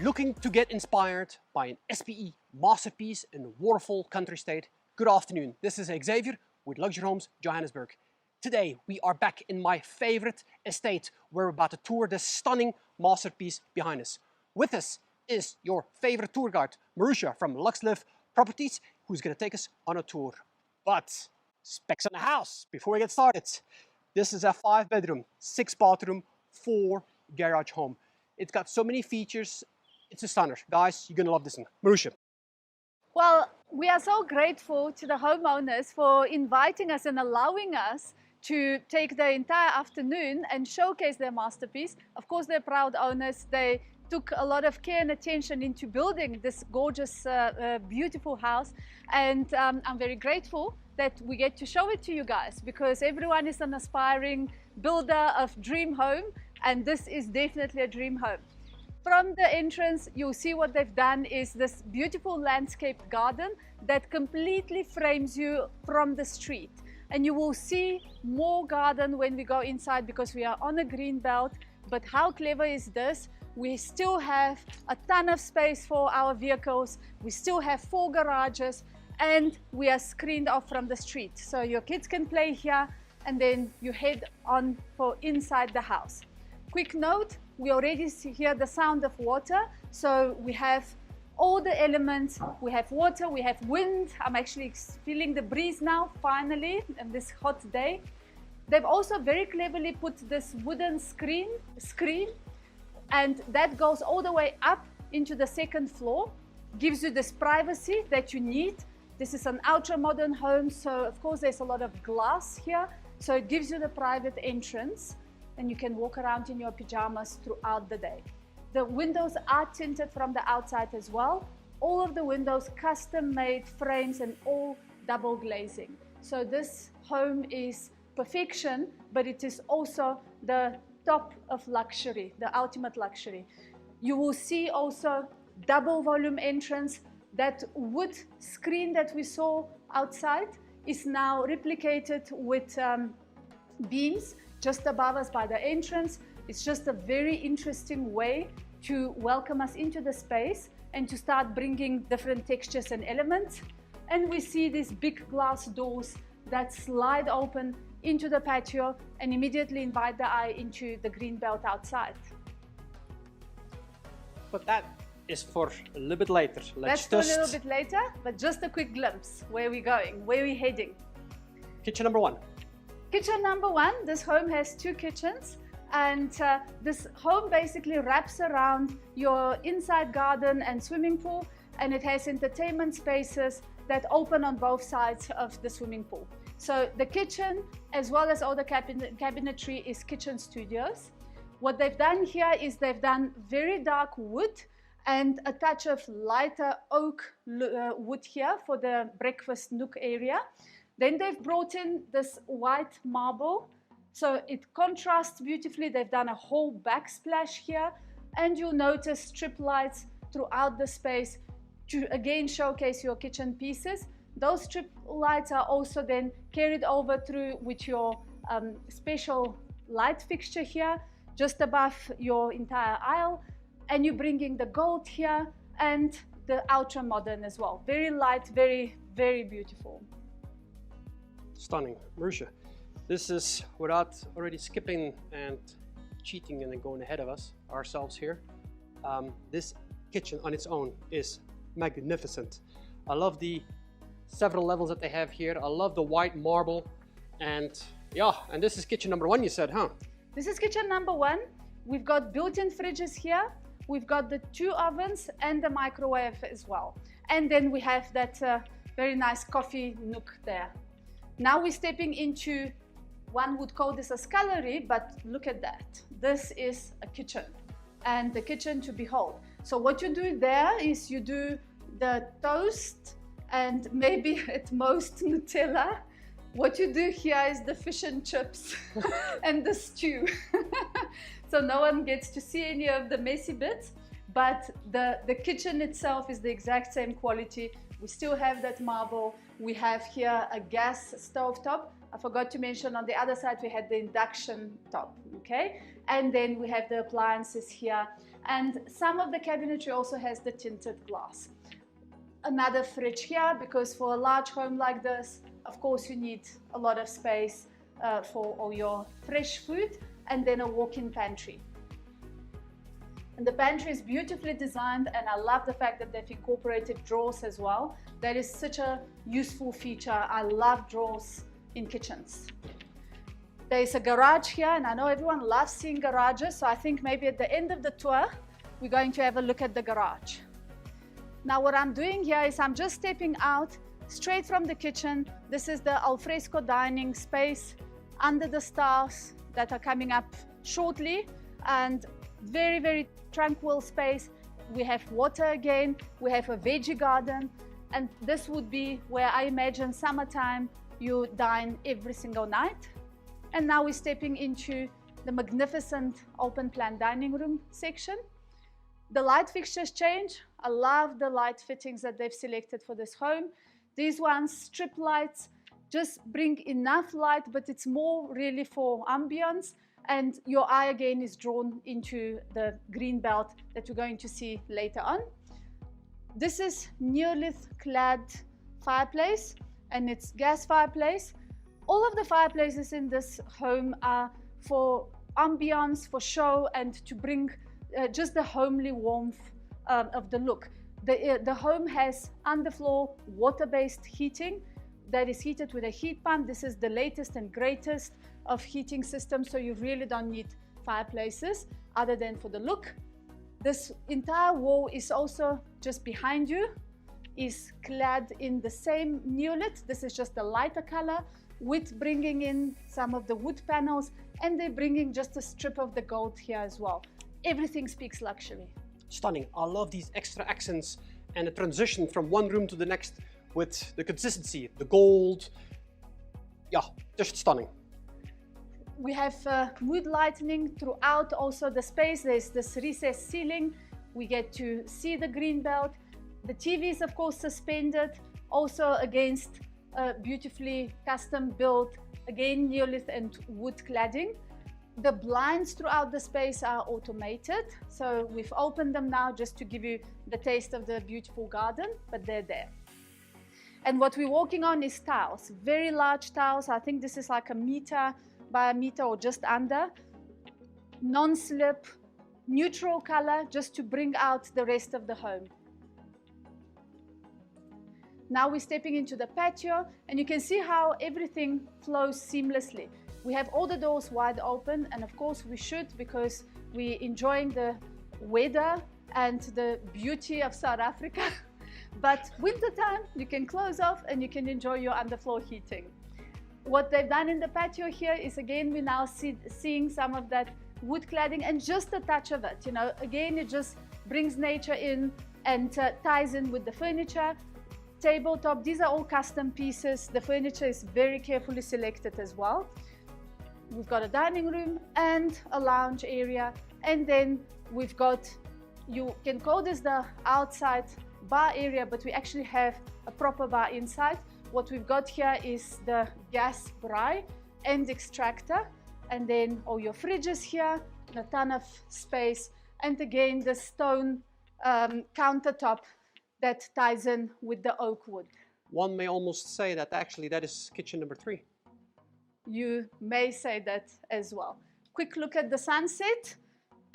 Looking to get inspired by an SBE masterpiece in Waterfall Country Estate? Good afternoon, this is Xavier with Luxury Homes Johannesburg. Today we are back in my favorite estate where we're about to tour this stunning masterpiece behind us. With us is your favorite tour guide, Marussia from LuxLiv Properties, who's going to take us on a tour. But specs on the house before we get started. This is a 5-bedroom, 6-bathroom, 4-garage home. It's got so many features. It's a stunner. Guys, you're going to love this one. Marussia. Well, we are so grateful to the homeowners for inviting us and allowing us to take the entire afternoon and showcase their masterpiece. Of course, they're proud owners. They took a lot of care and attention into building this gorgeous, beautiful house. And I'm very grateful that we get to show it to you guys, because everyone is an aspiring builder of dream home, and this is definitely a dream home. From the entrance, you'll see what they've done is this beautiful landscape garden that completely frames you from the street. And you will see more garden when we go inside because we are on a green belt. But how clever is this? We still have a ton of space for our vehicles. We still have 4 garages and we are screened off from the street. So your kids can play here and then you head on for inside the house. Quick note, we already hear the sound of water. So we have all the elements. We have water, we have wind. I'm actually feeling the breeze now, finally, on this hot day. They've also very cleverly put this wooden screen, and that goes all the way up into the 2nd floor. Gives you this privacy that you need. This is an ultra-modern home, so of course there's a lot of glass here. So it gives you the private entrance, and you can walk around in your pajamas throughout the day. The windows are tinted from the outside as well. All of the windows custom-made frames and all double glazing. So this home is perfection, but it is also the top of luxury, the ultimate luxury. You will see also double volume entrance. That wood screen that we saw outside is now replicated with beams just above us by the entrance. It's just a very interesting way to welcome us into the space and to start bringing different textures and elements. And we see these big glass doors that slide open into the patio and immediately invite the eye into the green belt outside. But that is for a little bit later. That's for a little bit later, but just a quick glimpse. Where are we going? Where are we heading? Kitchen number 1. Kitchen number 1, this home has 2 kitchens, and this home basically wraps around your inside garden and swimming pool, and it has entertainment spaces that open on both sides of the swimming pool. So the kitchen, as well as all the cabinetry, is kitchen studios. What they've done here is they've done very dark wood and a touch of lighter oak wood here for the breakfast nook area. Then they've brought in this white marble, so it contrasts beautifully. They've done a whole backsplash here, and you'll notice strip lights throughout the space to again showcase your kitchen pieces. Those strip lights are also then carried over through with your special light fixture here, just above your entire aisle. And you're bringing the gold here and the ultra modern as well. Very light, very, very beautiful. Stunning. Marussia, this is, without already skipping and cheating and then going ahead of ourselves here, this kitchen on its own is magnificent. I love the several levels that they have here. I love the white marble, and yeah, and this is kitchen number 1, you said, huh? This is kitchen number 1. We've got built-in fridges here. We've got the 2 ovens and the microwave as well. And then we have that very nice coffee nook there. Now we're stepping into, one would call this a scullery, but look at that. This is a kitchen, and the kitchen to behold. So what you do there is you do the toast and maybe at most Nutella. What you do here is the fish and chips and the stew. So no one gets to see any of the messy bits, but the kitchen itself is the exact same quality. We still have that marble. We have here a gas stovetop, I forgot to mention on the other side we had the induction top, okay? And then we have the appliances here. And some of the cabinetry also has the tinted glass. Another fridge here, because for a large home like this, of course you need a lot of space for all your fresh food, and then a walk-in pantry. And the pantry is beautifully designed, and I love the fact that they've incorporated drawers as well. That is such a useful feature. I love drawers in kitchens. There is a garage here, and I know everyone loves seeing garages, so I think maybe at the end of the tour, we're going to have a look at the garage. Now what I'm doing here is I'm just stepping out straight from the kitchen. This is the Al-fresco Dining space under the stars that are coming up shortly, and very, very tranquil space. We have water again, we have a veggie garden, and this would be where I imagine summertime you dine every single night. And now we're stepping into the magnificent open plan dining room section. The light fixtures change. I love the light fittings that they've selected for this home. These ones, strip lights, just bring enough light, but it's more really for ambience. And your eye again is drawn into the green belt that we're going to see later on. This is neolith clad fireplace, and it's gas fireplace. All of the fireplaces in this home are for ambience, for show, and to bring just the homely warmth of the look. The home has underfloor water-based heating that is heated with a heat pump. This is the latest and greatest of heating systems, so you really don't need fireplaces other than for the look. This entire wall is also just behind you, is clad in the same neolith. This is just a lighter color with bringing in some of the wood panels, and they're bringing just a strip of the gold here as well. Everything speaks luxury. Stunning. I love these extra accents and the transition from one room to the next with the consistency, the gold. Yeah, just stunning. We have mood lightening throughout also the space. There's this recessed ceiling. We get to see the green belt. The TV is of course suspended, also against beautifully custom built, again neolith and wood cladding. The blinds throughout the space are automated, so we've opened them now just to give you the taste of the beautiful garden, but they're there. And what we're walking on is tiles, very large tiles. I think this is like 1 meter by 1 meter or just under. Non-slip, neutral color, just to bring out the rest of the home. Now we're stepping into the patio, and you can see how everything flows seamlessly. We have all the doors wide open, and of course we should, because we're enjoying the weather and the beauty of South Africa. But wintertime, you can close off and you can enjoy your underfloor heating. What they've done in the patio here is, again, we're now seeing some of that wood cladding and just a touch of it. You know, again, it just brings nature in and ties in with the furniture. Tabletop, these are all custom pieces. The furniture is very carefully selected as well. We've got a dining room and a lounge area, and then we've got, you can call this the outside bar area, but we actually have a proper bar inside. What we've got here is the gas braai and extractor, and then all your fridges here, a ton of space, and again the stone countertop that ties in with the oak wood. One may almost say that actually that is kitchen number 3. You may say that as well. Quick look at the sunset.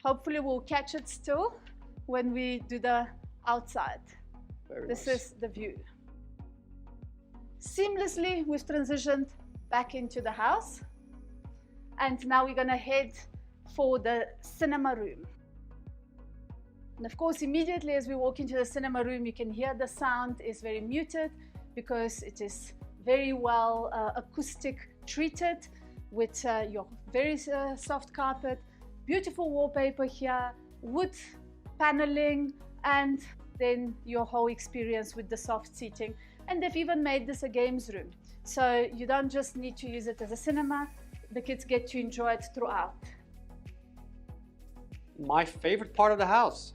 Hopefully we'll catch it still when we do the outside. This is the view. Seamlessly, we've transitioned back into the house. And now we're gonna head for the cinema room. And of course, immediately as we walk into the cinema room, you can hear the sound is very muted because it is very well acoustic treated with your very soft carpet, beautiful wallpaper here, wood paneling, and then your whole experience with the soft seating. And they've even made this a games room. So you don't just need to use it as a cinema, the kids get to enjoy it throughout. My favorite part of the house.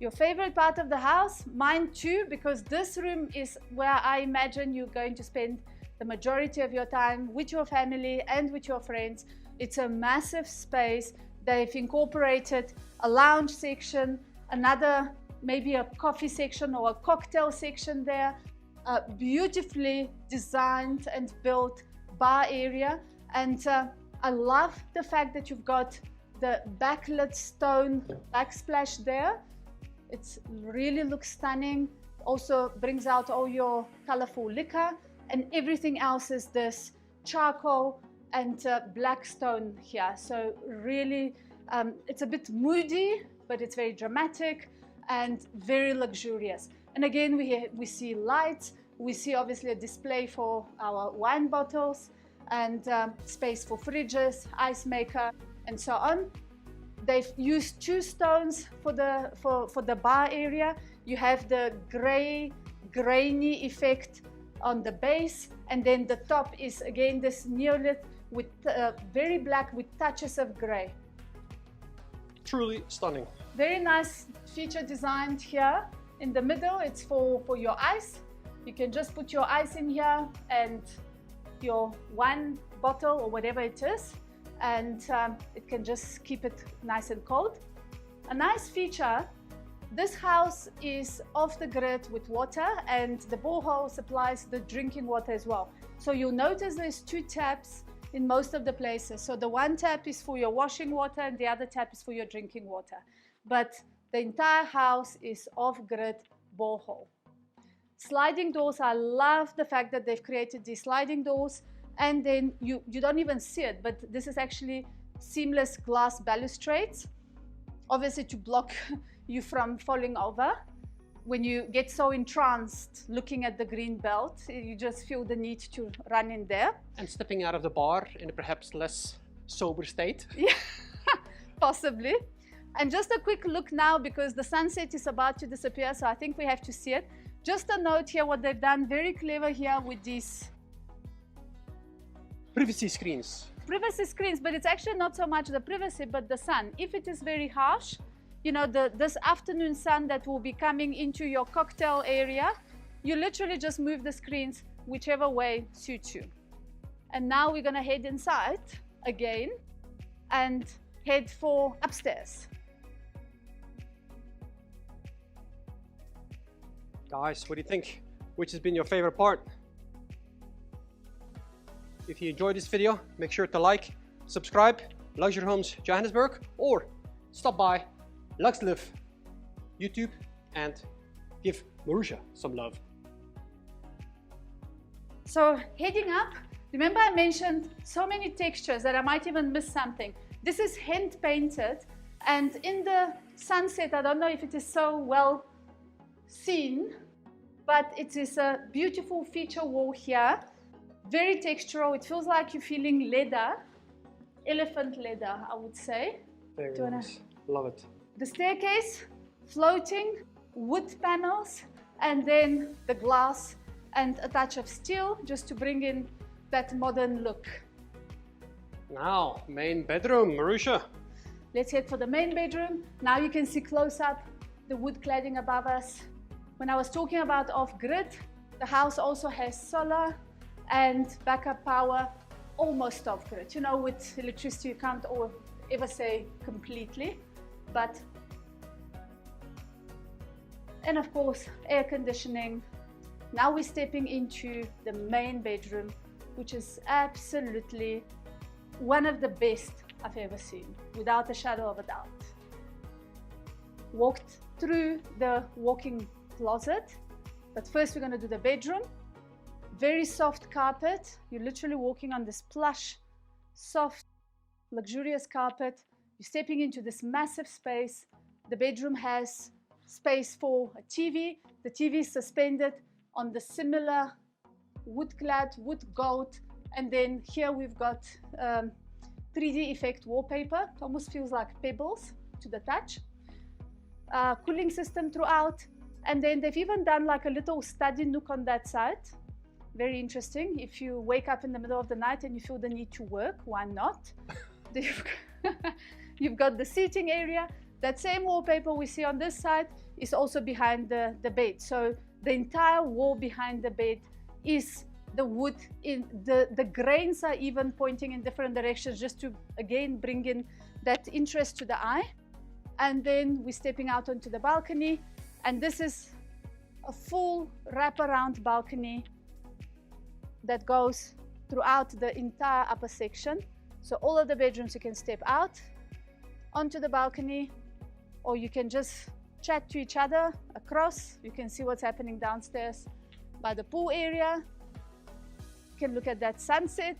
Your favorite part of the house? Mine too, because this room is where I imagine you're going to spend the majority of your time with your family and with your friends. It's a massive space. They've incorporated a lounge section, another maybe a coffee section or a cocktail section there, a beautifully designed and built bar area. And I love the fact that you've got the backlit stone backsplash there. It really looks stunning. Also brings out all your colorful liquor, and everything else is this charcoal and black stone here. So really, it's a bit moody, but it's very dramatic and very luxurious. And again, we see lights. We see obviously a display for our wine bottles and space for fridges, ice maker, and so on. They've used two stones for the bar area. You have the grainy effect on the base, and then the top is again this neolith with very black with touches of gray. Truly stunning. Very nice feature designed here in the middle. It's for your ice. You can just put your ice in here and your wine bottle or whatever it is, and it can just keep it nice and cold. A nice feature, this house is off the grid with water, and the borehole supplies the drinking water as well. So you'll notice there's two taps in most of the places. So the one tap is for your washing water and the other tap is for your drinking water. But the entire house is off-grid borehole. Sliding doors, I love the fact that they've created these sliding doors, and then you don't even see it, but this is actually seamless glass balustrades, obviously to block you from falling over. When you get so entranced looking at the green belt, you just feel the need to run in there. And stepping out of the bar in a perhaps less sober state. Yeah, possibly. And just a quick look now, because the sunset is about to disappear, so I think we have to see it. Just a note here, what they've done very clever here with these privacy screens. Privacy screens, but it's actually not so much the privacy, but the sun. If it is very harsh, you know, this afternoon sun that will be coming into your cocktail area, you literally just move the screens whichever way suits you. And now we're gonna head inside again and head for upstairs. Guys, what do you think? Which has been your favorite part? If you enjoyed this video, make sure to like, subscribe, Luxury Homes Johannesburg, or stop by LuxLiv YouTube and give Marussia some love. So heading up, remember I mentioned so many textures that I might even miss something. This is hand painted, and in the sunset, I don't know if it is so well seen, but it is a beautiful feature wall here. Very textural. It feels like you're feeling leather, elephant leather, I would say. Very nice. Love it. The staircase, floating, wood panels, and then the glass and a touch of steel just to bring in that modern look. Now, main bedroom, Marussia. Let's head for the main bedroom. Now you can see close up the wood cladding above us. When I was talking about off-grid, the house also has solar and backup power, almost off-grid. You know, with electricity you can't ever say completely, but, and of course, air conditioning. Now we're stepping into the main bedroom, which is absolutely one of the best I've ever seen, without a shadow of a doubt. Walked through the walk-in closet, but first we're going to do the bedroom. Very soft carpet. You're literally walking on this plush, soft, luxurious carpet. You're stepping into this massive space. The bedroom has space for a TV. The TV is suspended on the similar wood-clad, wood gold, and then here we've got 3D effect wallpaper. It almost feels like pebbles to the touch. Cooling system throughout, and then they've even done like a little study nook on that side. Very interesting. If you wake up in the middle of the night and you feel the need to work, why not? You've got the seating area. That same wallpaper we see on this side is also behind the bed. So the entire wall behind the bed is the wood in the grains are even pointing in different directions, just to again bring in that interest to the eye. And then we're stepping out onto the balcony, and this is a full wraparound balcony that goes throughout the entire upper section. So all of the bedrooms, you can step out onto the balcony, or you can just chat to each other across. You can see what's happening downstairs by the pool area. You can look at that sunset.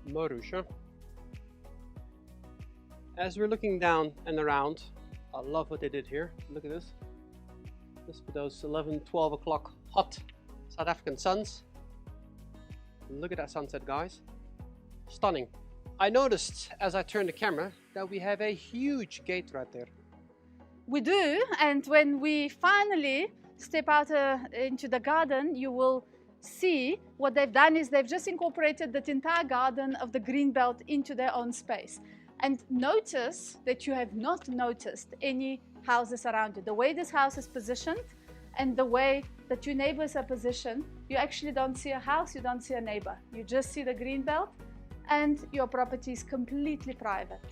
Marussia. As we're looking down and around, I love what they did here. Look at this. This for those 11, 12 o'clock hot South African suns. Look at that sunset, guys. Stunning. I noticed as I turned the camera that we have a huge gate right there. We do, and when we finally step out into the garden, you will see what they've done is they've just incorporated the entire garden of the Greenbelt into their own space. And notice that you have not noticed any houses around you. The way this house is positioned and the way that your neighbors are positioned, you actually don't see a house, you don't see a neighbor. You just see the Greenbelt, and your property is completely private.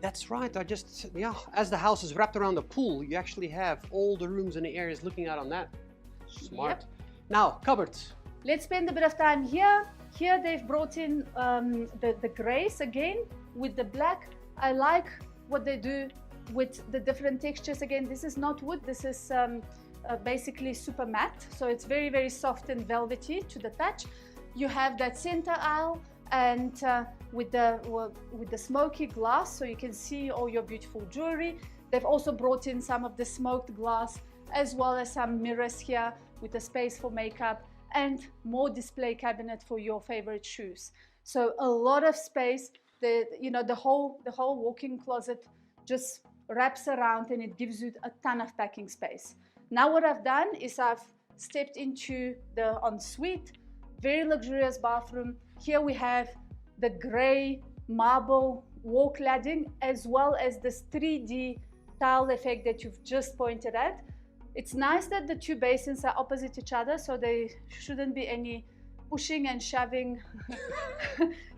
That's right. As the house is wrapped around the pool, you actually have all the rooms and the areas looking out on that. Smart. Yep. Now, cupboards. Let's spend a bit of time here. Here they've brought in the grays again with the black. I like what they do with the different textures. Again, this is not wood, this is basically super matte. So it's very, very soft and velvety to the touch. You have that center aisle, and with the smoky glass, so you can see all your beautiful jewelry. They've also brought in some of the smoked glass, as well as some mirrors here with a space for makeup and more display cabinet for your favorite shoes. So a lot of space. The whole walk-in closet just wraps around, and it gives you a ton of packing space. Now what I've done is I've stepped into the ensuite, very luxurious bathroom. Here we have the gray marble wall cladding, as well as this 3D tile effect that you've just pointed at. It's nice that the two basins are opposite each other, so there shouldn't be any pushing and shoving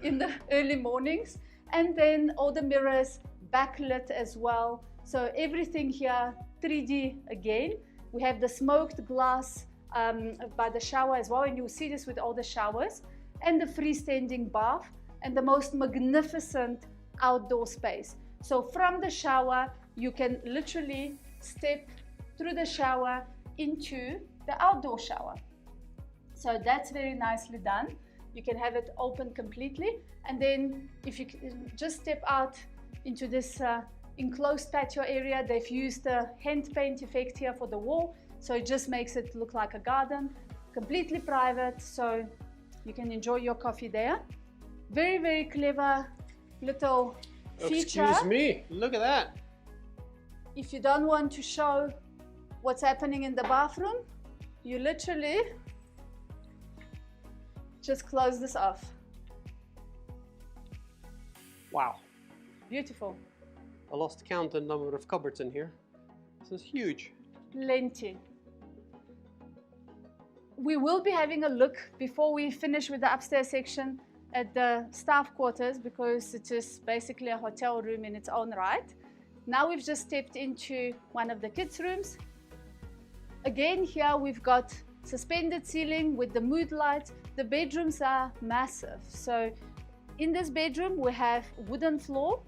in the early mornings. And then all the mirrors backlit as well. So everything here 3D again. We have the smoked glass by the shower as well, and you'll see this with all the showers, and the freestanding bath, and the most magnificent outdoor space. So from the shower, you can literally step through the shower into the outdoor shower. So that's very nicely done. You can have it open completely, and then if you just step out into this enclosed patio area, they've used the hand paint effect here for the wall, so it just makes it look like a garden, completely private, so you can enjoy your coffee there. Very, very clever little feature. Excuse me, look at that. If you don't want to show what's happening in the bathroom, you literally just close this off. Wow. Beautiful. I lost count the number of cupboards in here. This is huge. Plenty. We will be having a look before we finish with the upstairs section at the staff quarters, because it is basically a hotel room in its own right. Now we've just stepped into one of the kids' rooms. Again, here we've got suspended ceiling with the mood lights. The bedrooms are massive. So in this bedroom, we have wooden floor,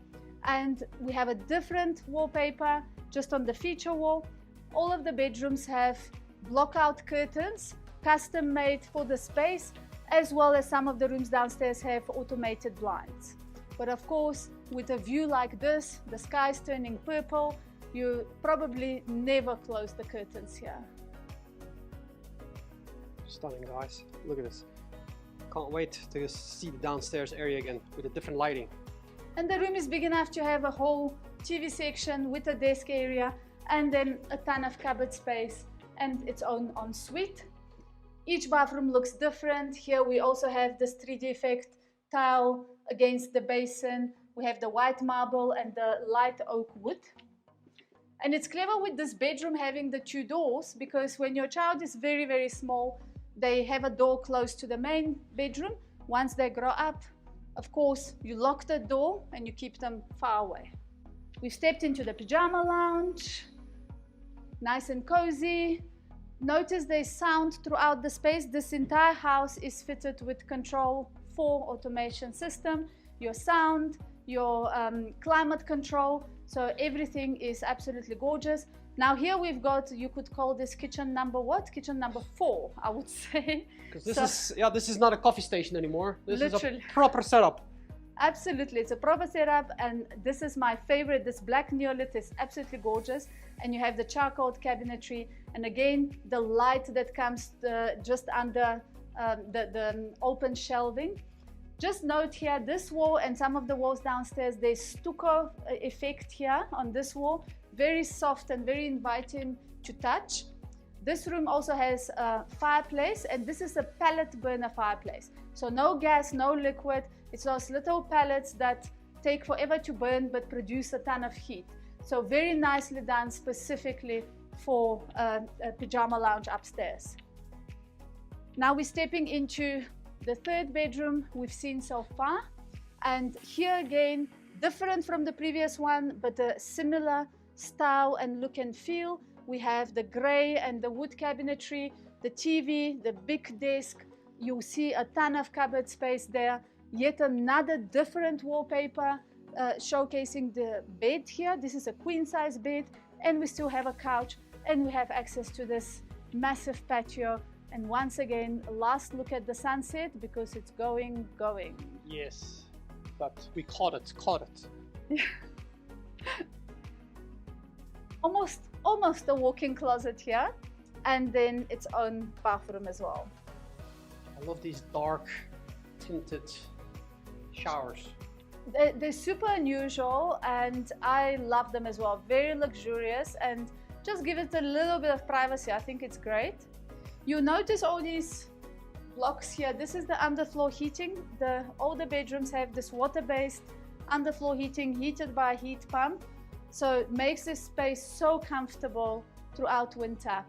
and we have a different wallpaper just on the feature wall. All of the bedrooms have block-out curtains, custom made for the space, as well as some of the rooms downstairs have automated blinds. But of course, with a view like this, the sky's turning purple, you probably never close the curtains here. Stunning, guys. Look at this. Can't wait to see the downstairs area again with a different lighting. And the room is big enough to have a whole TV section with a desk area, and then a ton of cupboard space and its own ensuite. Each bathroom looks different. Here we also have this 3D effect tile against the basin. We have the white marble and the light oak wood. And it's clever with this bedroom having the two doors, because when your child is very, very small, They have a door close to the main bedroom. Once they grow up, of course, you lock the door and you keep them far away. We've stepped into the Pajama Lounge, nice and cozy. Notice there's sound throughout the space. This entire house is fitted with Control 4 automation system, your sound, your climate control. So everything is absolutely gorgeous. Now here we've got, you could call this kitchen number what? Kitchen number 4, I would say. Because this is not a coffee station anymore. This literally is a proper setup. Absolutely, it's a proper setup, and this is my favorite. This black neolith is absolutely gorgeous, and you have the charcoal cabinetry, and again the light that comes just under the open shelving. Just note here, this wall and some of the walls downstairs, there's stucco effect here on this wall, very soft and very inviting to touch. This room also has a fireplace, and this is a pellet burner fireplace. So no gas, no liquid. It's those little pellets that take forever to burn but produce a ton of heat. So very nicely done specifically for a Pajama Lounge upstairs. Now we're stepping into the third bedroom we've seen so far. And here again, different from the previous one, but a similar style and look and feel. We have the gray and the wood cabinetry, the TV, the big desk. You'll see a ton of cupboard space there. Yet another different wallpaper showcasing the bed here. This is a queen size bed, and we still have a couch, and we have access to this massive patio. And once again, last look at the sunset because it's going. Yes, but we caught it. Yeah. Almost a walk-in closet here, and then its own bathroom as well. I love these dark tinted showers. They're super unusual, and I love them as well. Very luxurious, and just give it a little bit of privacy. I think it's great. You notice all these blocks here. This is the underfloor heating. The older bedrooms have this water-based underfloor heating, heated by a heat pump. So it makes this space so comfortable throughout winter.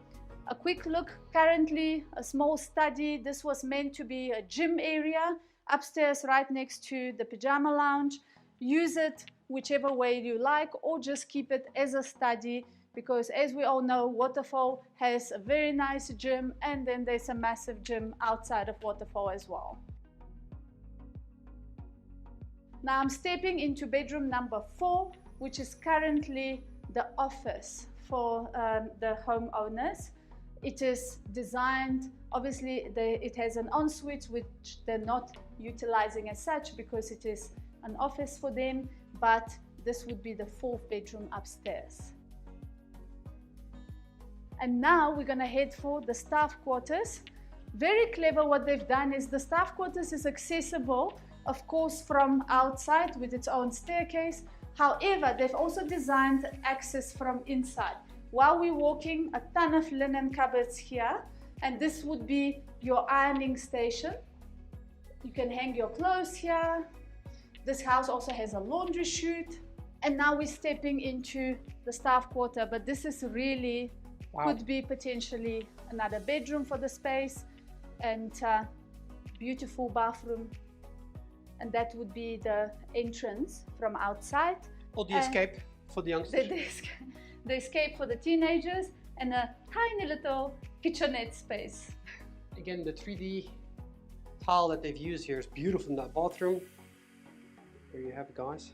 A quick look, currently a small study. This was meant to be a gym area upstairs right next to the Pajama Lounge. Use it whichever way you like, or just keep it as a study, because as we all know, Waterfall has a very nice gym, and then there's a massive gym outside of Waterfall as well. Now I'm stepping into bedroom number 4, which is currently the office for the homeowners. It is designed, obviously it has an ensuite, which they're not utilizing as such because it is an office for them, but this would be the 4th bedroom upstairs. And now we're gonna head for the staff quarters. Very clever what they've done is the staff quarters is accessible, of course, from outside with its own staircase. However, they've also designed access from inside. While we're walking, a ton of linen cupboards here, and this would be your ironing station. You can hang your clothes here. This house also has a laundry chute. And now we're stepping into the staff quarter, but this is really, could be potentially another bedroom for the space, and beautiful bathroom. And that would be the entrance from outside. Or the escape for the youngsters. The escape for the teenagers, and a tiny little kitchenette space. Again, the 3D tile that they've used here is beautiful in that bathroom. There you have it, guys.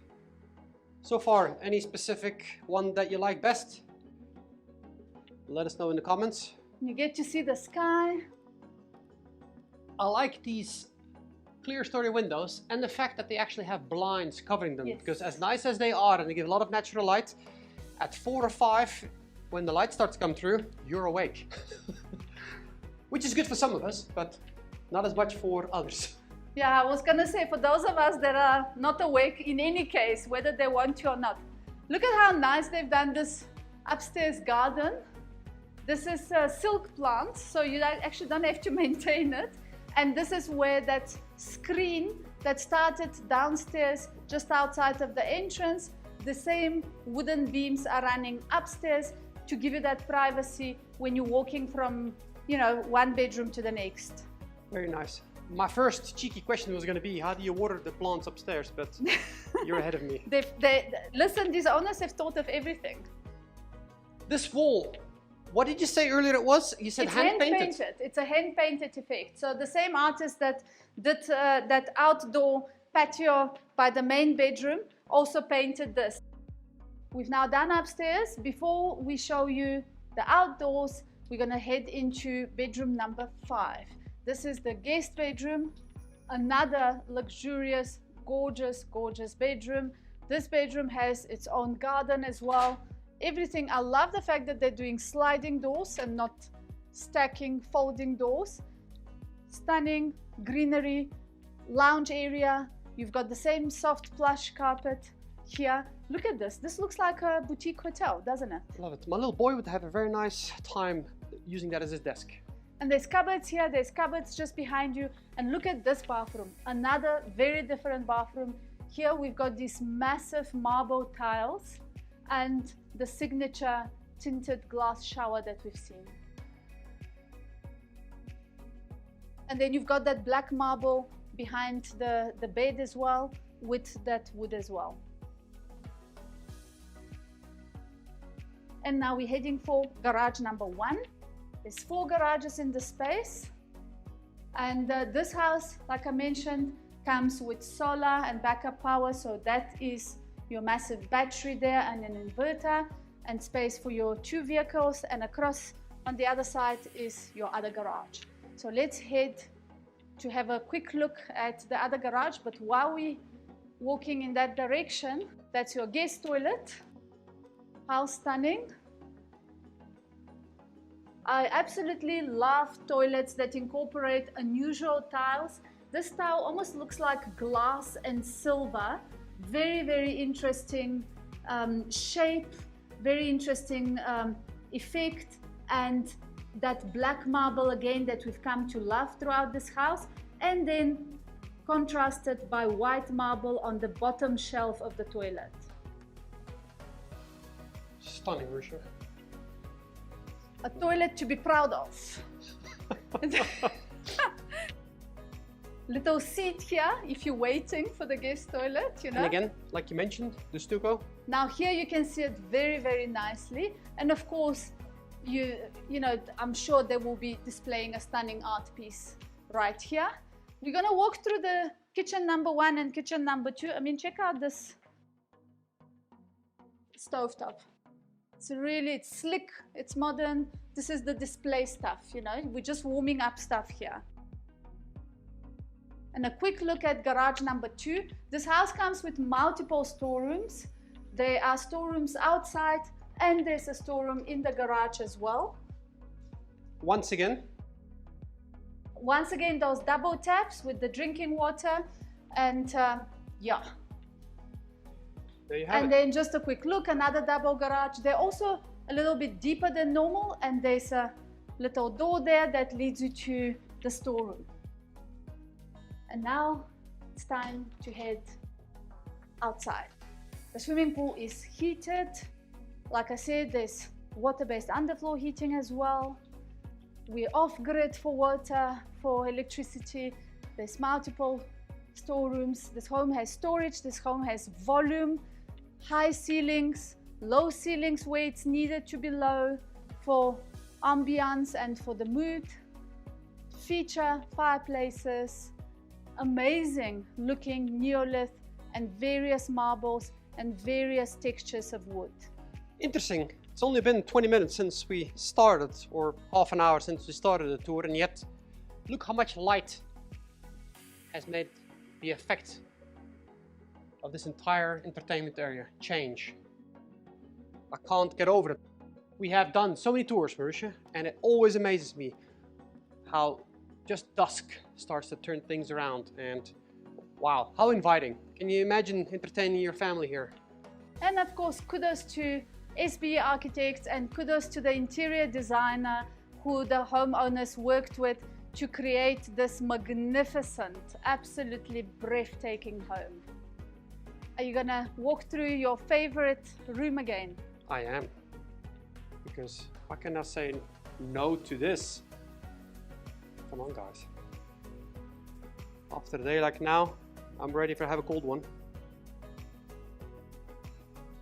So far, any specific one that you like best? Let us know in the comments. You get to see the sky. I like these clear story windows and the fact that they actually have blinds covering them. Yes. Because as nice as they are and they give a lot of natural light, at 4 or 5, when the light starts to come through, you're awake. Which is good for some of us, but not as much for others. Yeah, I was gonna say, for those of us that are not awake in any case, whether they want to or not, look at how nice they've done this upstairs garden. This is silk plants, so you actually don't have to maintain it. And this is where that screen that started downstairs, just outside of the entrance, the same wooden beams are running upstairs to give you that privacy when you're walking from you know, one bedroom to the next. Very nice. My first cheeky question was going to be, how do you water the plants upstairs? But you're ahead of me. Listen, these owners have thought of everything. This wall, what did you say earlier it was? You said hand-painted. It's a hand-painted effect. So the same artist that did that outdoor patio by the main bedroom also painted this. We've now done upstairs. Before we show you the outdoors, we're going to head into bedroom number 5. This is the guest bedroom, another luxurious, gorgeous, gorgeous bedroom. This bedroom has its own garden as well. Everything. I love the fact that they're doing sliding doors and not stacking, folding doors. Stunning greenery, lounge area. You've got the same soft plush carpet here. Look at this. This looks like a boutique hotel, doesn't it? Love it. My little boy would have a very nice time using that as his desk. And there's cupboards here, there's cupboards just behind you. And look at this bathroom, another very different bathroom. Here we've got these massive marble tiles and the signature tinted glass shower that we've seen. And then you've got that black marble behind the bed as well, with that wood as well. And now we're heading for garage number 1. There's 4 garages in the space. And this house, like I mentioned, comes with solar and backup power. So that is your massive battery there and an inverter and space for your 2 vehicles. And across on the other side is your other garage. So let's head to have a quick look at the other garage. But while we're walking in that direction, that's your guest toilet. How stunning. I absolutely love toilets that incorporate unusual tiles. This tile almost looks like glass and silver. Very, very interesting shape, very interesting effect, and that black marble again that we've come to love throughout this house, and then contrasted by white marble on the bottom shelf of the toilet. Stunning, Marussia. A toilet to be proud of. Little seat here if you're waiting for the guest toilet, you know. And again, like you mentioned, the stucco. Now here you can see it very, very nicely. And of course, you know, I'm sure they will be displaying a stunning art piece right here. We're gonna walk through the kitchen number 1 and kitchen number 2. I mean, check out this stovetop. It's slick, it's modern. This is the display stuff, you know, we're just warming up stuff here. And a quick look at garage number 2. This house comes with multiple storerooms. There are storerooms outside and there's a storeroom in the garage as well. Once again, those double taps with the drinking water and yeah. There you have it. Then just a quick look, another double garage. They're also a little bit deeper than normal, and there's a little door there that leads you to the storeroom. And now it's time to head outside. The swimming pool is heated. Like I said, there's water-based underfloor heating as well. We're off-grid for water, for electricity. There's multiple storerooms. This home has storage. This home has volume, high ceilings, low ceilings where it's needed to be low for ambiance and for the mood. Feature fireplaces, amazing looking neolith and various marbles and various textures of wood. Interesting. It's only been 20 minutes since we started, or half an hour since we started the tour, and yet look how much light has made the effect of this entire entertainment area change. I can't get over it. We have done so many tours, Marussia, and it always amazes me how just dusk starts to turn things around, and wow, how inviting. Can you imagine entertaining your family here? And of course, kudos to SBE Architects and kudos to the interior designer who the homeowners worked with to create this magnificent, absolutely breathtaking home. Are you gonna walk through your favorite room again? I am, because how can I say no to this? Come on, guys. After a day like now, I'm ready for have a cold one.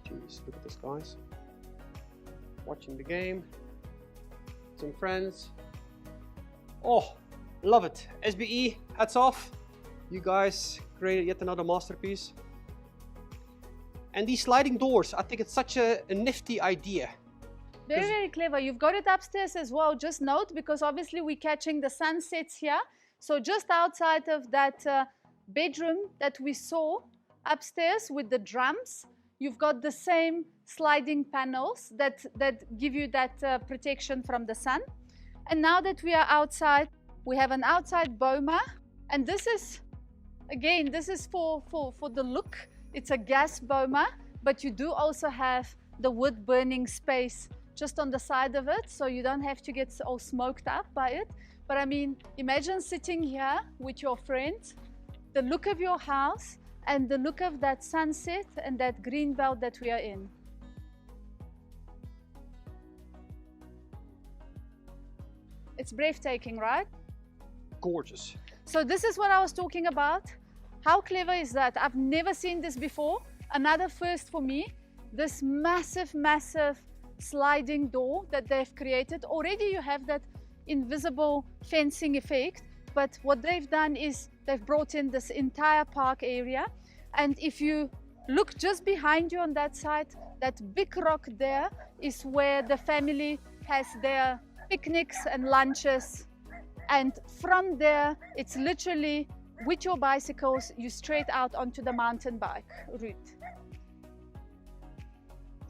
Jeez, look at this, guys. Watching the game. Some friends. Oh, love it. SBE, hats off. You guys created yet another masterpiece. And these sliding doors, I think it's such a nifty idea. Very, very clever. You've got it upstairs as well. Just note, because obviously we're catching the sunsets here. So just outside of that bedroom that we saw upstairs with the drums, you've got the same sliding panels that give you that protection from the sun. And now that we are outside, we have an outside boma. And this is, again, this is for the look. It's a gas boma, but you do also have the wood burning space just on the side of it, so you don't have to get all smoked up by it. But I mean, imagine sitting here with your friends, the look of your house and the look of that sunset and that green belt that we are in. It's breathtaking, right? Gorgeous. So this is what I was talking about. How clever is that? I've never seen this before. Another first for me. This massive, massive sliding door that they've created. Already you have that invisible fencing effect, but what they've done is they've brought in this entire park area. And if you look just behind you on that side, that big rock there is where the family has their picnics and lunches. And from there, it's literally with your bicycles, you straight out onto the mountain bike route.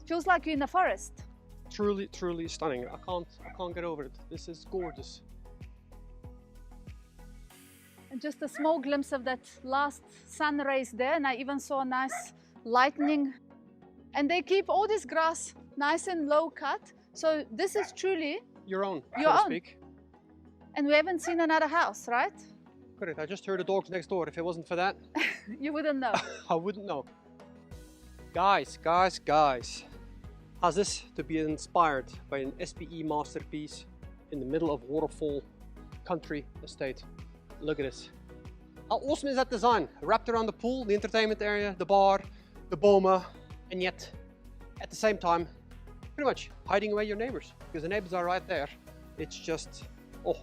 Feels like you're in a forest. Truly, truly stunning. I can't get over it. This is gorgeous. And just a small glimpse of that last sun rays there, and I even saw a nice lightning. And they keep all this grass nice and low cut. So this is truly your own, your so to own. speak. And we haven't seen another house, right? Correct. I just heard the dogs next door. If it wasn't for that, You wouldn't know. I wouldn't know. Guys. How's this to be inspired by an SBE masterpiece in the middle of Waterfall Country Estate? Look at this. How awesome is that design? Wrapped around the pool, the entertainment area, the bar, the boma, and yet at the same time, pretty much hiding away your neighbors, because the neighbors are right there. It's just, oh,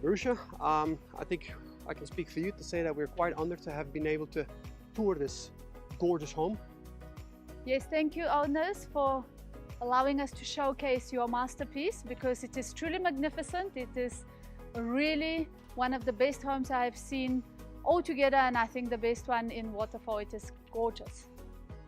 Marussia, I think I can speak for you to say that we're quite honored to have been able to tour this gorgeous home. Yes, thank you, owners, for allowing us to showcase your masterpiece, because it is truly magnificent. It is really one of the best homes I have seen altogether, and I think the best one in Waterfall. It is gorgeous.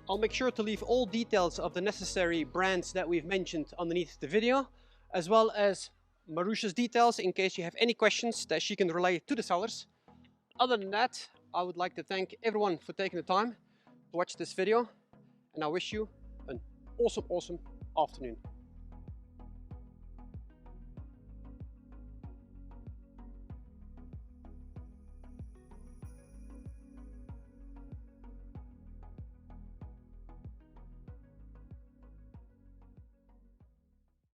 I'll make sure to leave all details of the necessary brands that we've mentioned underneath the video, as well as Marussia's details in case you have any questions that she can relay to the sellers. Other than that, I would like to thank everyone for taking the time to watch this video, and I wish you an awesome afternoon.